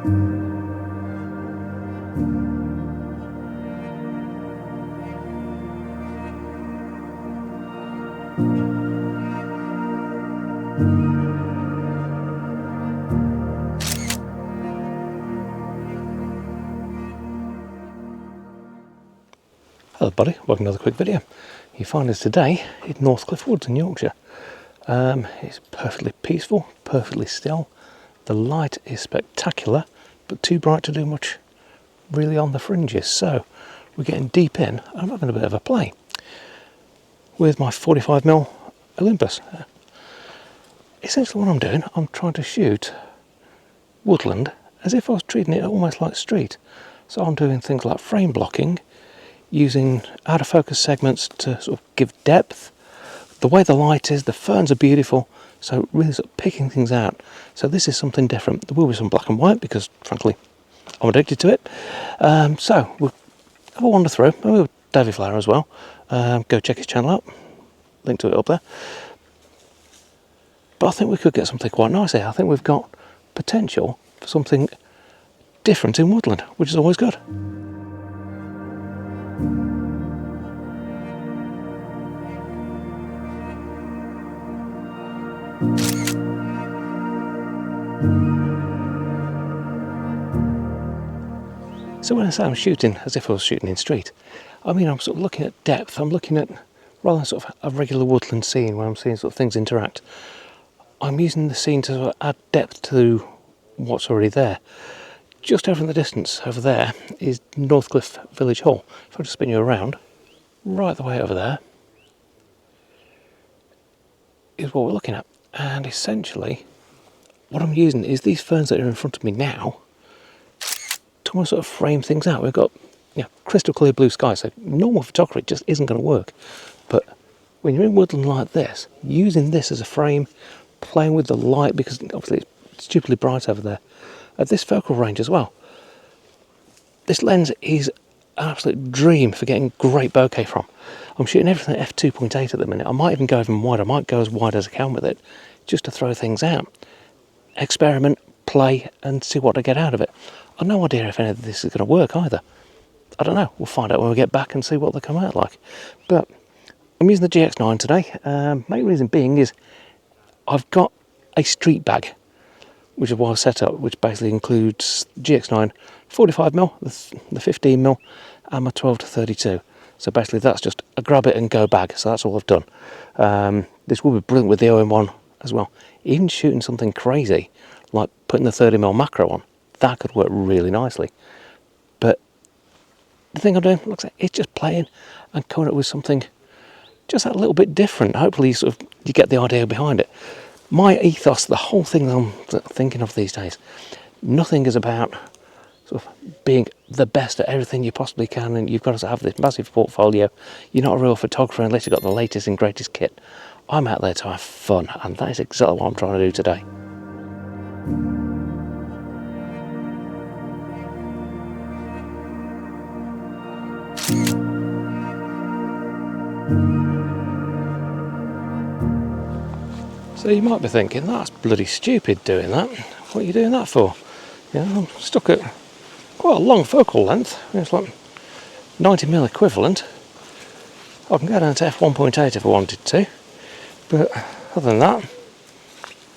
Hello buddy, welcome to another quick video. You find us today in North Cliffe Woods in Yorkshire. It's perfectly peaceful, perfectly still. The light is spectacular, but too bright to do much really on the fringes. So we're getting deep in. I'm having a bit of a play with my 45mm Olympus. Essentially what I'm doing, I'm trying to shoot woodland as if I was treating it almost like street. So I'm doing things like frame blocking, using out of focus segments to sort of give depth. The way the light is, the ferns are beautiful, so really sort of picking things out. So this is something different. There will be some black and white because frankly I'm addicted to it. So we'll have a wander through. We'll have Davy Flower as well. Go check his channel out, link to it up there. But I think we could get something quite nice here. I think we've got potential for something different in woodland, which is always good. So when I say I'm shooting as if I was shooting in street, I mean I'm sort of looking at depth. I'm looking at rather than sort of a regular woodland scene where I'm seeing sort of things interact. I'm using the scene to sort of add depth to what's already there. Just over in the distance over there is North Cliffe Village Hall. If I just spin you around, right the way over there is what we're looking at. And essentially what I'm using is these ferns that are in front of me now to almost sort of frame things out. We've got crystal clear blue sky, so normal photography just isn't going to work. But when you're in woodland like this, using this as a frame, playing with the light, because obviously it's stupidly bright over there, at this focal range as well. This lens is an absolute dream for getting great bokeh from. I'm shooting everything at f2.8 at the minute. I might even go even wider. I might go as wide as I can with it, just to throw things out. Experiment, play, and see what I get out of it. I've no idea if any of this is going to work either. I don't know. We'll find out when we get back and see what they come out like. But I'm using the GX-9 today. Main reason being is I've got a street bag, which is what I've set up, which basically includes GX-9 45mm, the 15mm, and my 12 to 32. So basically that's just a grab it and go bag. So that's all I've done. This will be brilliant with the OM1 as well. Even shooting something crazy like putting the 30mm macro on, that could work really nicely. But the thing I'm doing, looks like it's just playing and coming up with something just a little bit different. Hopefully you get the idea behind it. My ethos, the whole thing that I'm thinking of these days, nothing is about sort of being the best at everything you possibly can, and you've got to have this massive portfolio. You're not a real photographer unless you've got the latest and greatest kit. I'm out there to have fun, and that is exactly what I'm trying to do today. So you might be thinking, that's bloody stupid doing that. What are you doing that for? I'm stuck at quite a long focal length. It's like 90mm equivalent. I can go down to f1.8 if I wanted to, but other than that,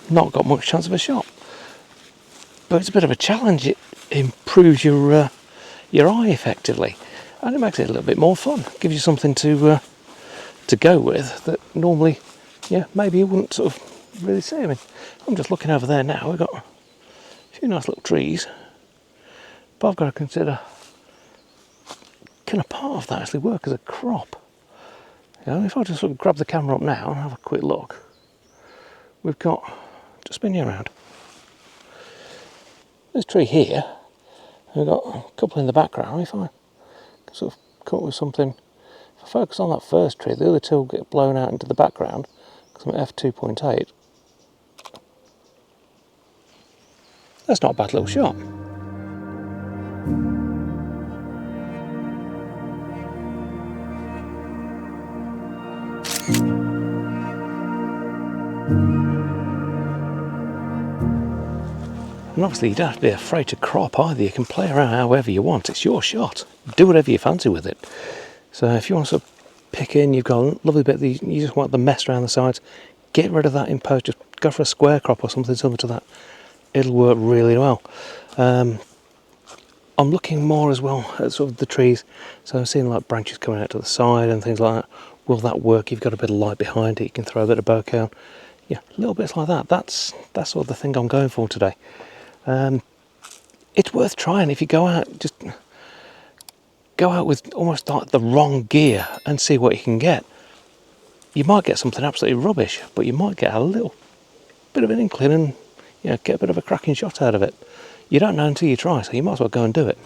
not got much chance of a shot. But it's a bit of a challenge. It improves your eye effectively, and it makes it a little bit more fun. Gives you something to go with that normally, maybe you wouldn't sort of really see. I mean, I'm just looking over there now. We've got a few nice little trees, but I've got to consider, can a part of that actually work as a crop? If I just sort of grab the camera up now and have a quick look, we've got, just spin you around, this tree here, we've got a couple in the background. If I can sort of come up with something, if I focus on that first tree, the other two will get blown out into the background because I'm at f2.8. That's not a bad little shot. And obviously you don't have to be afraid to crop either. You can play around however you want. It's your shot. Do whatever you fancy with it. So if you want to sort of pick in, you've got a lovely bit that you just want the mess around the sides, get rid of that in post, just go for a square crop or something similar to that. It'll work really well. I'm looking more as well at sort of the trees, so I'm seeing like branches coming out to the side and things like that. Will that work? You've got a bit of light behind it, you can throw a bit of bokeh on. Yeah, little bits like that. That's sort of the thing I'm going for today. It's worth trying. If you go out, just go out with almost like the wrong gear and see what you can get. You might get something absolutely rubbish, but you might get a little bit of an inkling and get a bit of a cracking shot out of it. You don't know until you try, so you might as well go and do it.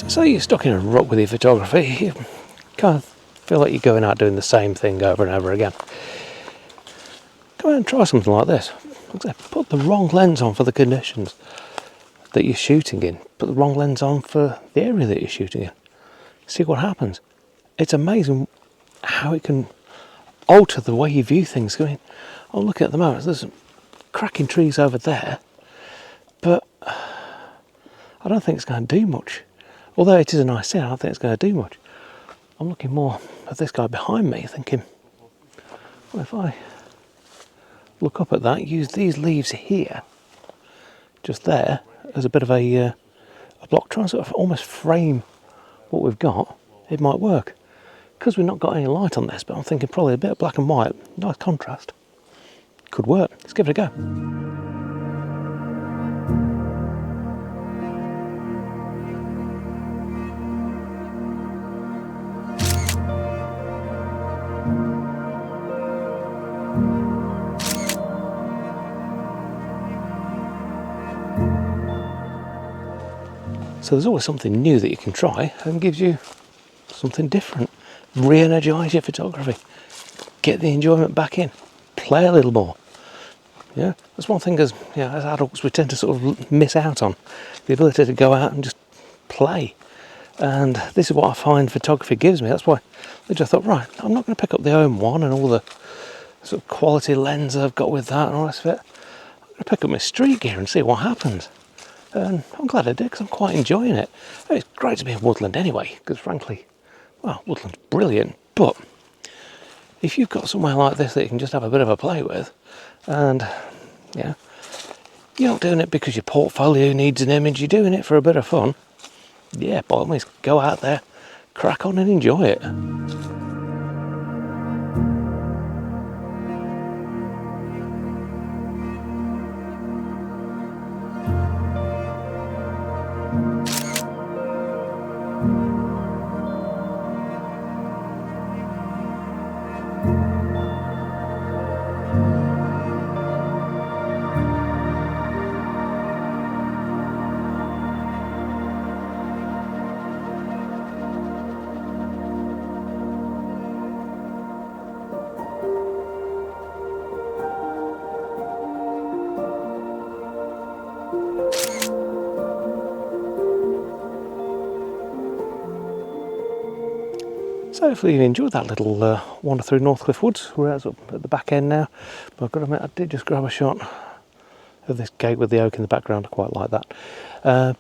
So you're stuck in a rut with your photography, you kind of feel like you're going out doing the same thing over and over again. Go out and try something like this. Put the wrong lens on for the conditions that you're shooting in. Put the wrong lens on for the area that you're shooting in. See what happens. It's amazing how it can alter the way you view things. I mean, I'm looking at the moment, there's some cracking trees over there, but I don't think it's going to do much. Although it is a nice scene, I don't think it's going to do much. I'm looking more at this guy behind me, thinking, well, if I look up at that, use these leaves here, just there, as a bit of a block, try and sort of almost frame what we've got, it might work. Because we've not got any light on this, but I'm thinking probably a bit of black and white, nice contrast. Could work. Let's give it a go. So there's always something new that you can try and gives you something different. Re-energize your photography. Get the enjoyment back in. Play a little more. Yeah, that's one thing as adults we tend to sort of miss out on. The ability to go out and just play. And this is what I find photography gives me. That's why I just thought, right, I'm not going to pick up the OM1 and all the sort of quality lens I've got with that and all the rest of it. I'm going to pick up my street gear and see what happens. And I'm glad I did, because I'm quite enjoying it. It's great to be in woodland anyway, because frankly, well, woodland's brilliant, but if you've got somewhere like this that you can just have a bit of a play with, and you're not doing it because your portfolio needs an image, you're doing it for a bit of fun, yeah, by all means, go out there, crack on and enjoy it. So hopefully you enjoyed that little wander through North Cliffe Woods. We're at the back end now, but I've got to admit I did just grab a shot of this gate with the oak in the background. I quite like that.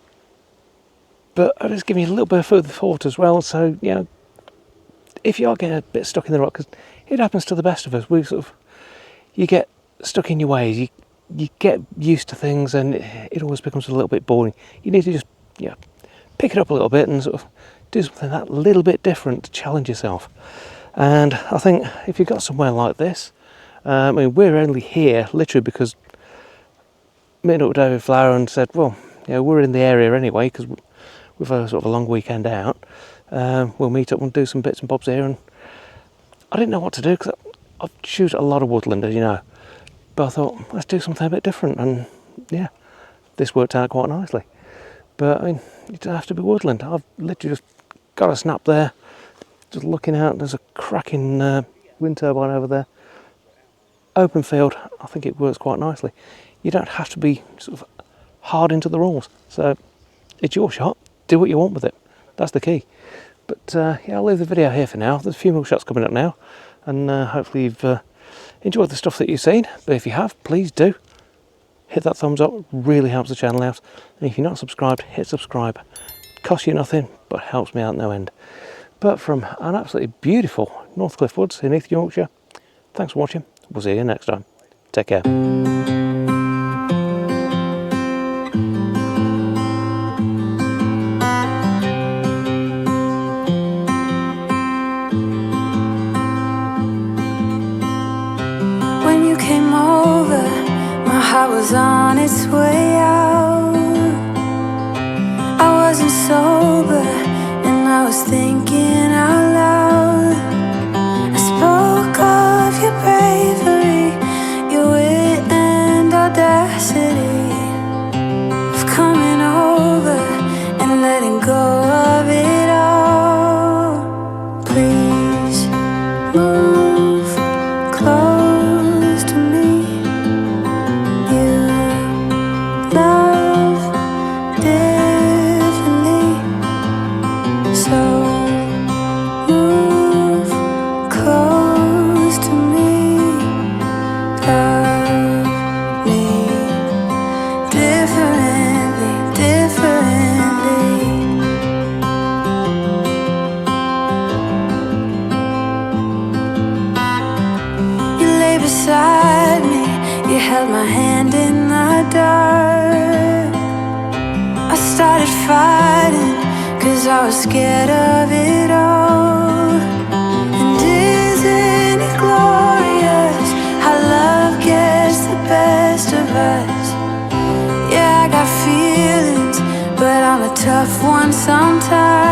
But I'll just give you a little bit of food for thought as well. So, if you are getting a bit stuck in the rut, because it happens to the best of us, you get stuck in your ways, you get used to things and it always becomes a little bit boring. You need to just pick it up a little bit and sort of do something that little bit different to challenge yourself. And I think if you've got somewhere like this, we're only here literally because met up with David Flower and said, well, we're in the area anyway because we've had a sort of a long weekend out. We'll meet up and do some bits and bobs here. And I didn't know what to do because I shoot a lot of woodland, as you know. But I thought, let's do something a bit different. And yeah, this worked out quite nicely. But I mean, you don't have to be woodland. I've literally just got a snap there, just looking out. There's a cracking wind turbine over there. Open field, I think it works quite nicely. You don't have to be sort of hard into the rules. So it's your shot. Do what you want with it. That's the key. But yeah, I'll leave the video here for now. There's a few more shots coming up now, and hopefully you've enjoyed the stuff that you've seen. But if you have, please do hit that thumbs up. It really helps the channel out. And if you're not subscribed, hit subscribe. Costs you nothing, but helps me out no end. But from an absolutely beautiful North Cliffe Woods in East Yorkshire, thanks for watching. We'll see you next time. Take care. When you came over, my heart was on its way out. I wasn't sober, and I was thinking out loud. I spoke of your bravery, your wit and audacity, of coming over and letting go of it all. Please move close to me. You love differently, so move close to me. Love me differently, differently. You lay beside me, you held my hand in the dark. I started fighting, 'cause I was scared of it all. And isn't it glorious how love gets the best of us? Yeah, I got feelings, but I'm a tough one sometimes.